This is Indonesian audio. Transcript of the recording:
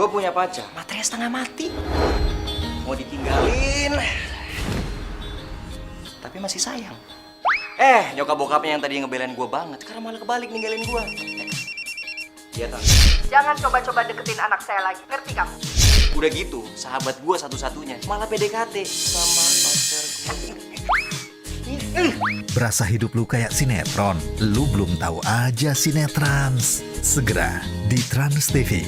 Gue punya pacar, materinya setengah mati. Mau ditinggalin, tapi masih sayang. Nyokap bokapnya yang tadi ngebelain gue banget, sekarang malah kebalik ninggalin gue. Iya, Tante. Jangan coba-coba deketin anak saya lagi, ngerti kamu? Udah gitu, sahabat gue satu-satunya malah PDKT sama pacar gue. Berasa hidup lu kayak sinetron? Lu belum tahu aja Sinetrans. Segera di Trans TV.